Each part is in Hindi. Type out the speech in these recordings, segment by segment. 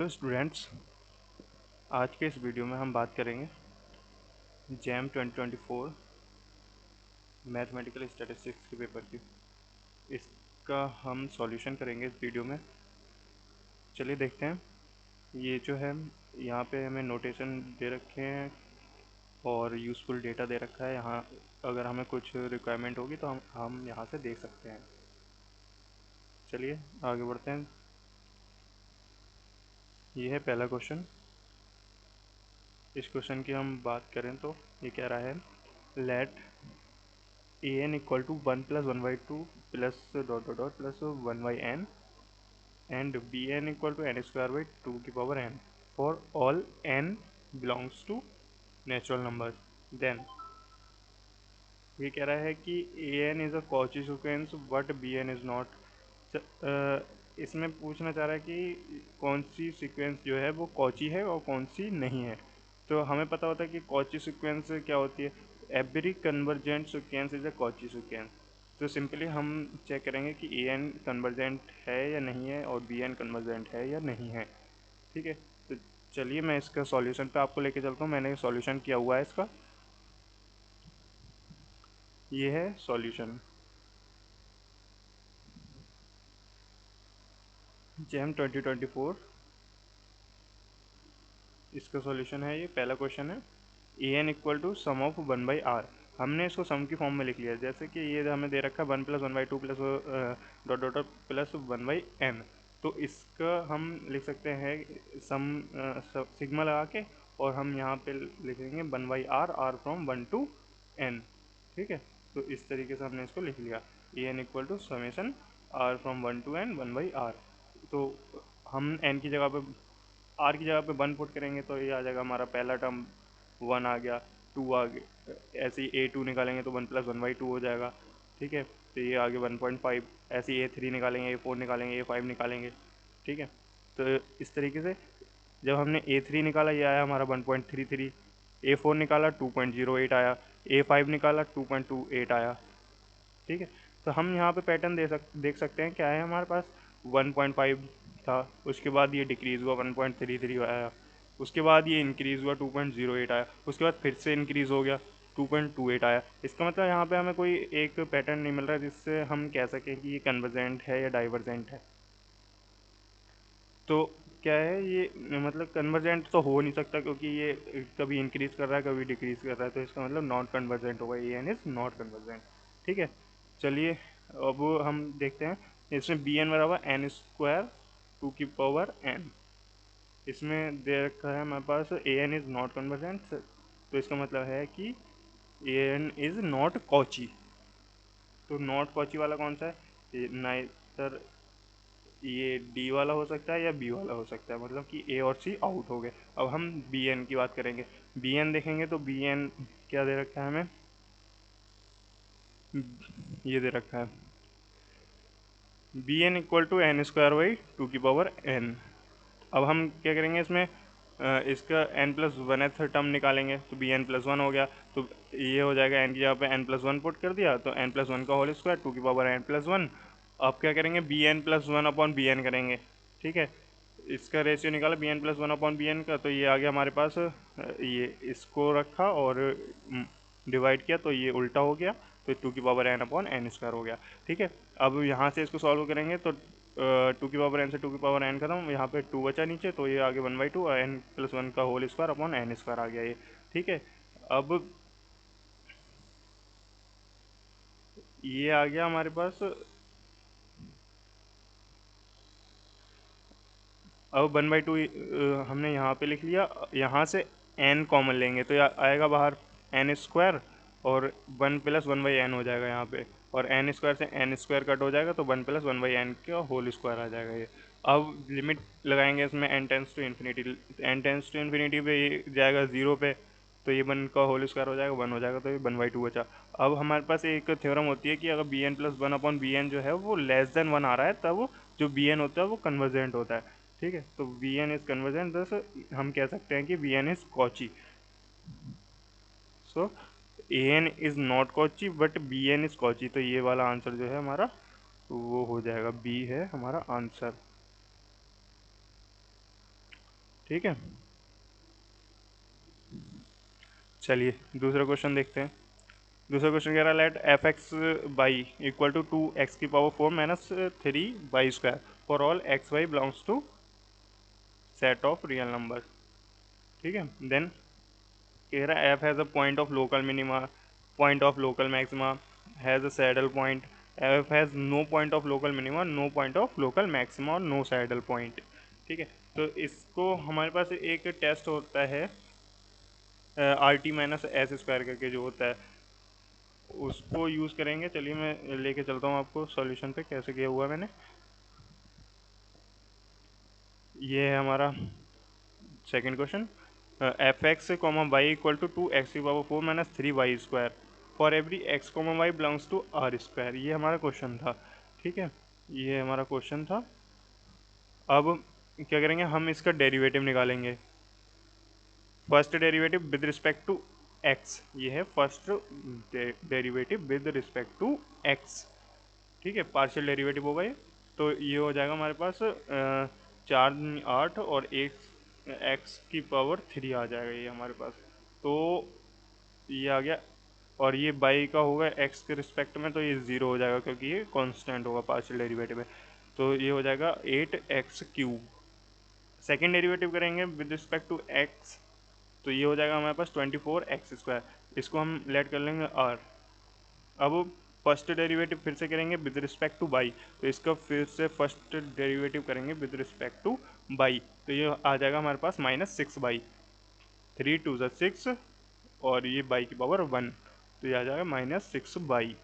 हेलो स्टूडेंट्स, आज के इस वीडियो में हम बात करेंगे जैम 2024 मैथमेटिकल स्टैटिस्टिक्स के पेपर की। इसका हम सॉल्यूशन करेंगे इस वीडियो में। चलिए देखते हैं। ये जो है, यहाँ पे हमें नोटेशन दे रखे हैं और यूज़फुल डेटा दे रखा है। यहाँ अगर हमें कुछ रिक्वायरमेंट होगी तो हम यहाँ से देख सकते हैं। चलिए आगे बढ़ते हैं। ये है पहला क्वेश्चन। इस क्वेश्चन की हम बात करें तो ये कह रहा है, let a N equal to 1+1/2 plus dot dot dot plus 1/n and bn equal to n² by 2 for all n belongs to natural numbers. Then ये कह रहा है कि an is a Cauchy sequence but bn is not. इसमें पूछना चाह रहा है कि कौन सी सीक्वेंस जो है वो कॉची है और कौन सी नहीं है। तो हमें पता होता है कि कॉची सीक्वेंस क्या होती है। Every convergent sequence is a Cauchy sequence. तो सिंपली हम चेक करेंगे कि ए एन कन्वर्जेंट है या नहीं है और बी एन कन्वर्जेंट है या नहीं है। ठीक है, तो चलिए मैं इसका सॉल्यूशन पे आपको लेके चलता हूँ। मैंने सॉल्यूशन किया हुआ है इसका। ये है सॉल्यूशन जैम 2024। इसका सॉल्यूशन है, ये पहला क्वेश्चन है। A N equal to sum of 1/r। हमने इसको सम की फॉर्म में लिख लिया, जैसे कि ये हमें दे रखा है 1+1/2 plus dot dot plus 1/n। तो इसका हम लिख सकते हैं सम सिग्मा लगा के, और हम यहाँ पे लिखेंगे 1/r, r from 1 to n। ठीक है, तो इस तरीके से हमने इसको लिख लिया। A N equal to summation r from 1 to n 1/r। तो हम n की जगह पे, आर की जगह पे 1 पुट करेंगे तो ये आ जाएगा हमारा पहला टर्म 1 आ गया, 2 आ गया। ऐसे ही A2 निकालेंगे तो 1+1/2 हो जाएगा। ठीक है, तो ये आगे 1.5। ऐसे ही A3 निकालेंगे, A4 निकालेंगे, A5 निकालेंगे। ठीक है, तो इस तरीके से जब हमने A3 निकाला ये आया हमारा 1.33, A4 निकाला 2.08 आया, A5 निकाला 2.28 आया। ठीक है, तो हम यहाँ पे पैटर्न देख सकते हैं क्या है हमारे पास। 1.5 था, उसके बाद ये डिक्रीज़ हुआ 1.33 आया, उसके बाद ये इंक्रीज़ हुआ 2.08 आया, उसके बाद फिर से इंक्रीज़ हो गया 2.28 आया। इसका मतलब यहाँ पे हमें कोई एक पैटर्न नहीं मिल रहा है जिससे हम कह सकें कि ये कन्वर्जेंट है या डाइवर्जेंट है। तो क्या है ये, मतलब कन्वर्जेंट तो हो नहीं सकता क्योंकि ये कभी इंक्रीज़ कर रहा है कभी डिक्रीज़ कर रहा है, तो इसका मतलब नॉट कन्वर्जेंट होगा। A N is not convergent. ठीक है, चलिए अब हम देखते हैं। इसमें बी एन बराबर n² 2 की पावर n। इसमें दे रखा है हमारे पास A N is not convergent, तो इसका मतलब है कि A N is not Cauchy. तो नॉट कॉची वाला कौन सा है, नाइदर ये डी वाला हो सकता है या बी वाला हो सकता है, मतलब कि ए और सी आउट हो गए। अब हम बी एन की बात करेंगे। बी एन देखेंगे तो बी एन क्या दे रखा है हमें, ये दे रखा है b n equal to n² by 2 की पावर n। अब हम क्या करेंगे इसमें, इसका n+1th टर्म निकालेंगे तो बी n+1 हो गया। तो ये हो जाएगा, n की जगह पे n+1 पुट कर दिया तो n+1 का होल स्क्वायर 2 की पावर n+1। अब क्या करेंगे, B n+1 upon b N करेंगे। ठीक है, इसका रेशियो निकाला B n+1 upon b N का, तो ये आ गया हमारे पास। ये इसको रखा और डिवाइड किया तो ये उल्टा हो गया, तो 2 की पावर n/n² हो गया। ठीक है, अब यहाँ से इसको सॉल्व करेंगे तो 2 की पावर n से 2 की पावर n खत्म, यहाँ पे 2 बचा नीचे, तो ये आगे 1/2 और n+1 का होल स्क्वायर अपॉन n² आ गया ये। ठीक है, अब ये आ गया हमारे पास। अब 1/2 हमने यहाँ पे लिख लिया। यहाँ से n कॉमन लेंगे तो आएगा बाहर n², और 1+1/n हो जाएगा यहाँ पे, और n² से n² कट हो जाएगा तो 1+1/n का होल स्क्वायर आ जाएगा ये। अब लिमिट लगाएंगे इसमें n tends to infinity. n tends to infinity पे ये जाएगा 0 पे, तो ये 1 का होल स्क्वायर हो जाएगा 1 हो जाएगा, तो ये 1/2 बचा। अब हमारे पास एक थ्योरम होती है कि अगर b n plus 1 upon b n जो है वो <<1 आ रहा है, तब जो बी एन होता है वो कन्वर्जेंट होता है। ठीक है, तो वी एन इज कन्वर्जेंट, दस हम कह सकते हैं कि b n is Cauchy. So a n is not Cauchy but b n is Cauchy. तो ये वाला आंसर जो है हमारा वो हो जाएगा, बी है हमारा आंसर। ठीक है, चलिए दूसरा क्वेश्चन देखते हैं। दूसरा क्वेश्चन कह रहा है let F X Y equal to 2x की power 4 minus 3y² for all X Y belongs to set of real number. ठीक है, देन कह रहा है F has a point of local minima, point of local maxima, has a saddle point. F has no point of local minima, no point of local maxima और नो सैडल पॉइंट। ठीक है, तो इसको हमारे पास एक टेस्ट होता है R T minus S square करके जो होता है, उसको यूज़ करेंगे। चलिए मैं लेके चलता हूँ आपको सॉल्यूशन पे कैसे किया हुआ है मैंने। ये है हमारा second question, f x comma y equal to 2x की power 4 minus 3y² for every x comma y belongs to R square. ये हमारा क्वेश्चन था। ठीक है, ये हमारा क्वेश्चन था। अब क्या करेंगे, हम इसका डेरिवेटिव निकालेंगे। First derivative with respect to x, ये है first derivative with respect to x. ठीक है, पार्शियल डेरिवेटिव होगा ये। तो ये हो जाएगा हमारे पास 4 8 और एक एक्स की पावर 3 आ जाएगा ये हमारे पास। तो ये आ गया, और ये बाई का होगा एक्स के रिस्पेक्ट में, तो ये ज़ीरो हो जाएगा क्योंकि ये कांस्टेंट होगा पार्शियल डेरिवेटिव में। तो ये हो जाएगा 8x³ सेकेंड डेरिवेटिव करेंगे विद रिस्पेक्ट टू एक्स, तो ये हो जाएगा हमारे पास 24x²। इसको हम लेट कर लेंगे r। अब फर्स्ट डेरिवेटिव फिर से करेंगे विद रिस्पेक्ट टू बाई, तो इसका फिर से फर्स्ट डेरिवेटिव करेंगे विद रिस्पेक्ट टू बाई, तो ये आ जाएगा हमारे पास -6/, 3 2 6 और ये बाई की पावर 1, तो ये आ जाएगा -6/।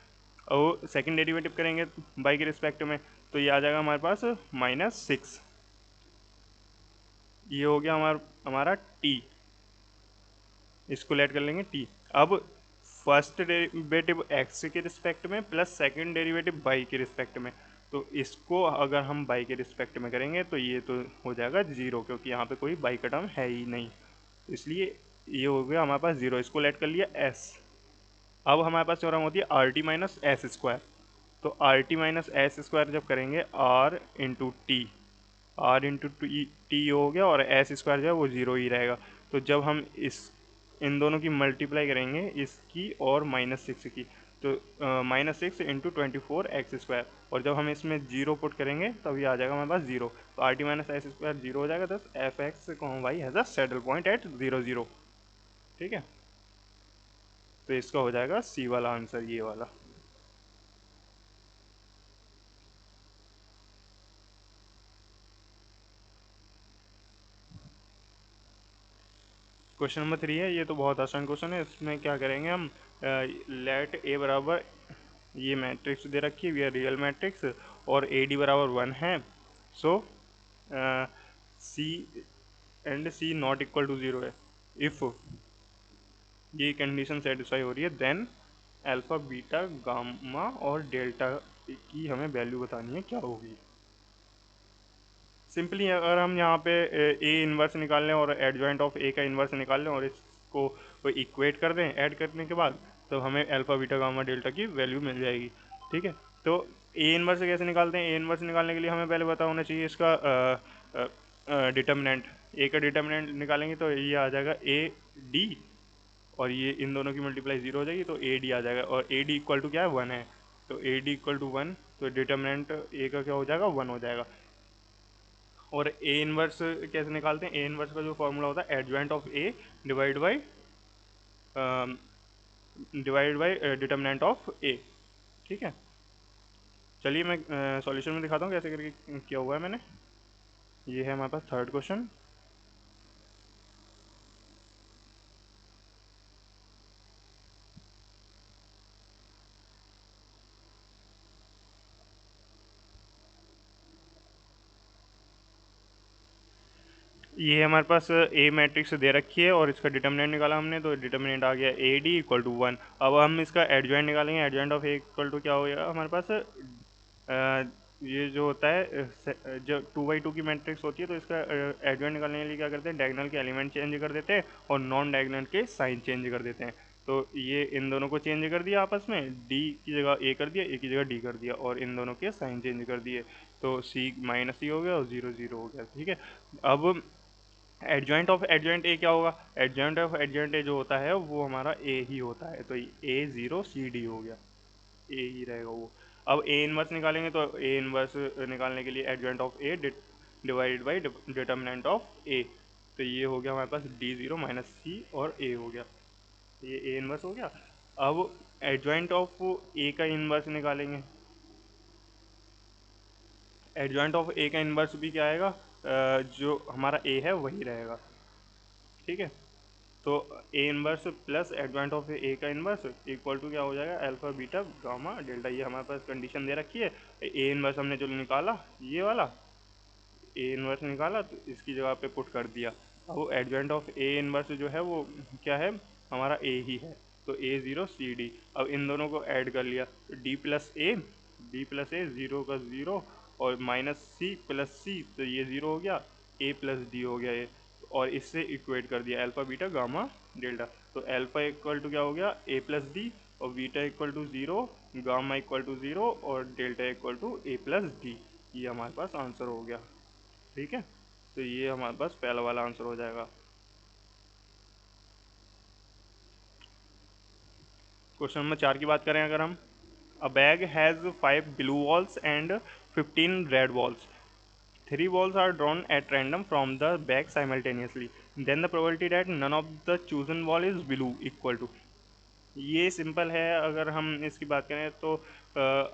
और सेकंड डेरिवेटिव करेंगे बाई के रिस्पेक्ट में, तो ये आ जाएगा हमारे पास -6। ये हो गया हमारा टी, इसको लेट कर लेंगे टी। अब फर्स्ट डेरिवेटिव एक्स के रिस्पेक्ट में प्लस सेकंड डेरिवेटिव बाई के रिस्पेक्ट में, तो इसको अगर हम बाई के रिस्पेक्ट में करेंगे तो ये तो हो जाएगा ज़ीरो, क्योंकि यहाँ पे कोई बाई का टर्म है ही नहीं, इसलिए ये हो गया हमारे पास ज़ीरो। इसको लेट कर लिया एस। अब हमारे पास थ्योरम होती है R T minus S square. तो R T minus S square जब करेंगे R into T, R into T हो गया, और एस स्क्वायर जो है वो ज़ीरो ही रहेगा। तो जब हम इन दोनों की मल्टीप्लाई करेंगे, इसकी और -6 की, तो -6 × 24x², और जब हम इसमें जीरो पुट करेंगे तब ये आ जाएगा हमारे पास ज़ीरो। तो R T minus S square zero हो जाएगा, thus f x y has a saddle point at 0 0। ठीक है, तो इसका हो जाएगा सी वाला आंसर, ये वाला। क्वेश्चन नंबर 3 है, ये तो बहुत आसान क्वेश्चन है। इसमें क्या करेंगे हम, लेट ए बराबर, ये मैट्रिक्स दे रखी है, वी आर रियल मैट्रिक्स, और ए डी बराबर 1 है। So C and C not equal to 0 है। इफ़ ये कंडीशन सेटिस्फाई हो रही है, देन अल्फ़ा बीटा गामा और डेल्टा की हमें वैल्यू बतानी है क्या होगी। सिंपली अगर हम यहाँ पे ए इन्वर्स निकाल लें और एडजॉइंट ऑफ ए का इन्वर्स निकाल लें और इसको इक्वेट कर दें ऐड करने के बाद, तो हमें अल्फ़ा बीटा गामा डेल्टा की वैल्यू मिल जाएगी। ठीक है, तो ए इन्वर्स कैसे निकालते हैं, ए इन्वर्स निकालने के लिए हमें पहले पता होना चाहिए इसका डिटर्मिनेंट। ए का डिटर्मिनेंट निकालेंगे तो ये आ जाएगा ए डी, और ये इन दोनों की मल्टीप्लाई जीरो हो जाएगी, तो ए डी आ जाएगा, और ए डी इक्वल टू क्या है, 1 है। तो ए डी इक्वल टू 1, तो डिटर्मिनेंट ए का क्या हो जाएगा, 1 हो जाएगा। और ए इनवर्स कैसे निकालते हैं, ए इनवर्स का जो फॉर्मूला होता है adjoint of A divide by determinant of A. ठीक है, चलिए मैं सॉल्यूशन में दिखाता हूँ कैसे करके किया हुआ है मैंने। ये है हमारे पास थर्ड क्वेश्चन। ये हमारे पास ए मैट्रिक्स दे रखी है और इसका डिटर्मिनेंट निकाला हमने, तो डिटर्मिनेंट आ गया ए डी इक्वल टू 1। अब हम इसका एडजॉइंट निकालेंगे, adjoint of A equal to क्या हो गया हमारे पास, ये जो होता है जो 2/2 की मैट्रिक्स होती है, तो इसका एडजॉइंट निकालने के लिए क्या करते हैं, डायगोनल के एलिमेंट चेंज कर देते हैं और नॉन डायगोनल के साइन चेंज कर देते हैं। तो ये इन दोनों को चेंज कर दिया आपस में, डी की जगह ए कर दिया, ए की जगह डी कर दिया, और इन दोनों के साइन चेंज कर दिए, तो सी -सी हो गया और 0 0 हो गया। ठीक है, अब एडजॉइंट ए क्या होगा? एडजॉइंट ऑफ एडजॉइंट ए जो होता है वो हमारा ए ही होता है, तो ए ज़ीरो सी डी हो गया, ए ही रहेगा वो। अब ए इनवर्स निकालेंगे तो ए इनवर्स निकालने के लिए adjoint of A divided by determinant of A, तो ये हो गया हमारे पास डी ज़ीरो माइनस सी और ए हो गया, ये ए इनवर्स हो गया। अब एडजॉइंट ऑफ ए का इनवर्स निकालेंगे, एडजॉइंट ऑफ ए का इनवर्स भी क्या आएगा, जो हमारा ए है वही रहेगा, ठीक है। तो A inverse plus adjoint of A का इनवर्स इक्वल टू क्या हो जाएगा, अल्फा बीटा गामा डेल्टा, ये हमारे पास कंडीशन दे रखी है। ए इनवर्स हमने जो निकाला ये वाला ए इनवर्स निकाला तो इसकी जगह पे पुट कर दिया। अब वो एडजॉइंट ऑफ ए इनवर्स जो है वो क्या है, हमारा ए ही है, तो ए ज़ीरो सी डी। अब इन दोनों को ऐड कर लिया तो डी प्लस ए ज़ीरो का ज़ीरो और माइनस सी प्लस सी, तो ये ज़ीरो हो गया, ए प्लस डी हो गया ये, और इससे इक्वेट कर दिया अल्फ़ा बीटा गामा डेल्टा। तो अल्फ़ा इक्वल टू क्या हो गया, ए प्लस डी, और beta equal to zero, gamma equal to zero और delta equal to A plus D. ये हमारे पास आंसर हो गया, ठीक है। तो ये हमारे पास पहला वाला आंसर हो जाएगा। क्वेश्चन नंबर 4 की बात करें अगर हम, अ bag has 5 blue balls and 15 red balls, 3 balls are drawn at random from the bag simultaneously, then the probability that none of the chosen ball is blue equal to। ये सिंपल है, अगर हम इसकी बात करें तो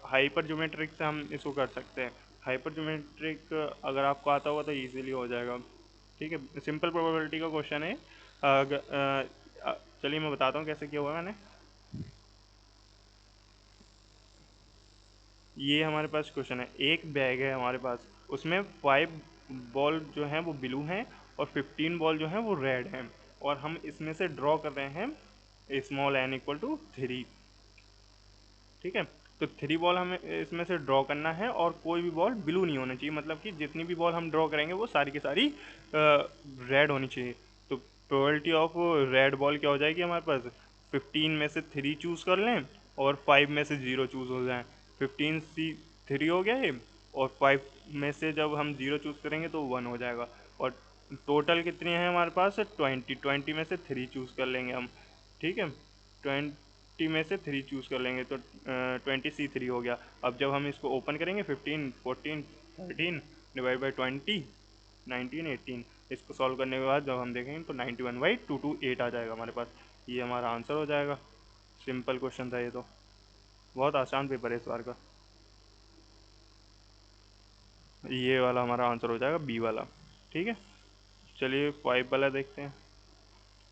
हाइपर ज्योमेट्रिक से हम इसको कर सकते हैं। हाइपर ज्योमेट्रिक अगर आपको आता होगा तो इजीली हो जाएगा, ठीक है। सिंपल प्रोबेबिलिटी का क्वेश्चन है। चलिए मैं बताता हूँ कैसे किया हुआ है मैंने। ये हमारे पास क्वेश्चन है, एक बैग है हमारे पास, उसमें 5 बॉल जो हैं वो ब्लू हैं और 15 बॉल जो हैं वो रेड हैं, और हम इसमें से ड्रॉ कर रहे हैं स्मॉल एन इक्वल टू 3, ठीक है। तो 3 बॉल हमें इसमें से ड्रॉ करना है और कोई भी बॉल ब्लू नहीं होना चाहिए, मतलब कि जितनी भी बॉल हम ड्रॉ करेंगे वो सारी की सारी रेड होनी चाहिए। तो प्रोबेबिलिटी ऑफ रेड बॉल क्या हो जाएगी हमारे पास, 15 में से 3 चूज़ कर लें और 5 में से 0 चूज़ हो जाए, 15 सी 3 हो गया ये, और 5 में से जब हम 0 चूज़ करेंगे तो 1 हो जाएगा, और टोटल कितनी है हमारे पास 20, 20 में से 3 चूज़ कर लेंगे हम, ठीक है। 20 में से 3 चूज़ कर लेंगे तो 20 C3 हो गया। अब जब हम इसको ओपन करेंगे 15 14 13 डिवाइड बाई 20 19 18, इसको सॉल्व करने के बाद जब हम देखेंगे तो 91/228 आ जाएगा हमारे पास, ये हमारा आंसर हो जाएगा। सिंपल क्वेश्चन था ये तो, बहुत आसान पेपर है इस बार का। ये वाला हमारा आंसर हो जाएगा बी वाला, ठीक है। चलिए 5 वाला देखते हैं।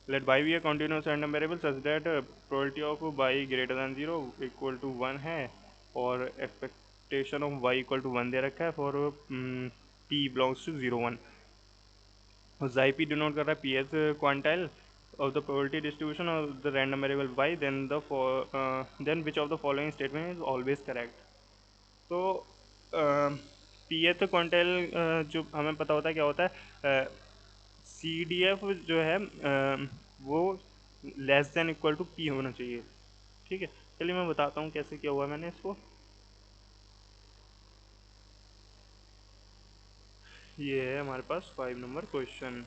Let Y be a continuous random variable such that probability of Y greater than zero equal to 1 है, और expectation of Y equal to 1 दे रखा है फॉर पी बिलोंग्स टू 0 1। जाई पी डिनोट कर रहा है p th quantile of the probability distribution of the random variable Y, then which of the following statement is always correct. तो पी एच क्वांटाइल जो हमें पता होता है क्या होता है, सी डी एफ जो है वो less than equal to p होना चाहिए, ठीक है। चलिए मैं बताता हूँ कैसे किया हुआ है मैंने इसको। ये है हमारे पास 5 नंबर क्वेश्चन,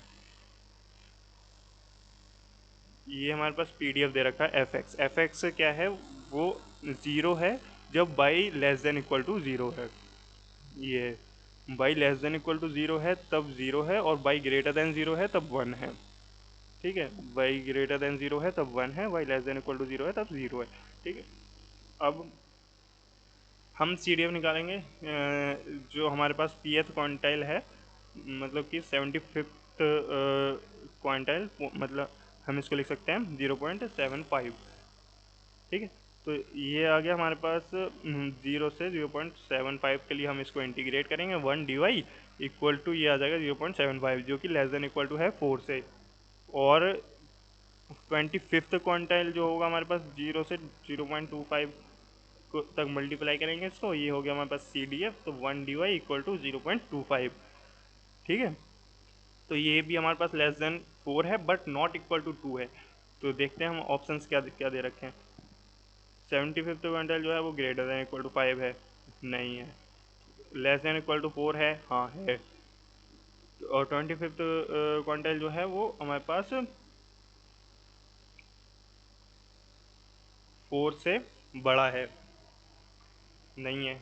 ये हमारे पास पीडीएफ दे रखा है। एफ एक्स क्या है, वो ज़ीरो है जब Y less than equal to zero है, ये Y less than equal to zero है तब ज़ीरो है, और बाई ग्रेटर देन ज़ीरो है तब 1 है, ठीक है। बाई ग्रेटर देन ज़ीरो है तब 1 है, Y less than equal to zero है तब ज़ीरो है, ठीक है। अब हम सी डी एफ निकालेंगे, जो हमारे पास पी एथ क्वांटाइल है, मतलब कि 75th क्वांटाइल, मतलब हम इसको लिख सकते हैं 0.75, ठीक है। तो ये आ गया हमारे पास 0 से 0.75 के लिए हम इसको इंटीग्रेट करेंगे 1 डी वाई इक्वल टू ये आ जाएगा 0.75, जो कि लेस देन इक्वल टू है 4 से, और 25th क्वांटाइल जो होगा हमारे पास 0 से 0.25 तक मल्टीप्लाई करेंगे इसको, ये हो गया हमारे पास सी डी एफ, तो 1 डी वाई इक्वल टू 0.25, ठीक है। तो ये भी हमारे पास लेस देन 4 है बट नॉट इक्वल टू 2 है। तो देखते हैं हम ऑप्शंस क्या क्या दे रखे हैं। 75th क्वांटाइल जो है वो ग्रेटर देन इक्वल टू 5 है, नहीं है। लेस देन इक्वल टू 4 है, हाँ है। और 25th क्वांटाइल जो है वो हमारे पास 4 से बड़ा है, नहीं है।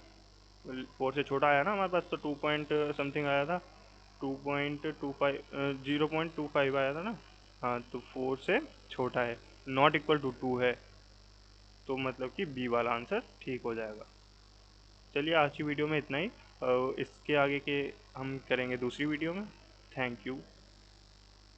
4 से छोटा आया ना हमारे पास, तो 2 पॉइंट समथिंग आया था, 2.25 0.25 आया था ना। हाँ, तो 4 से छोटा है, नॉट इक्वल टू 2 है, तो मतलब कि बी वाला आंसर ठीक हो जाएगा। चलिए आज की वीडियो में इतना ही, इसके आगे के हम करेंगे दूसरी वीडियो में। Thank you.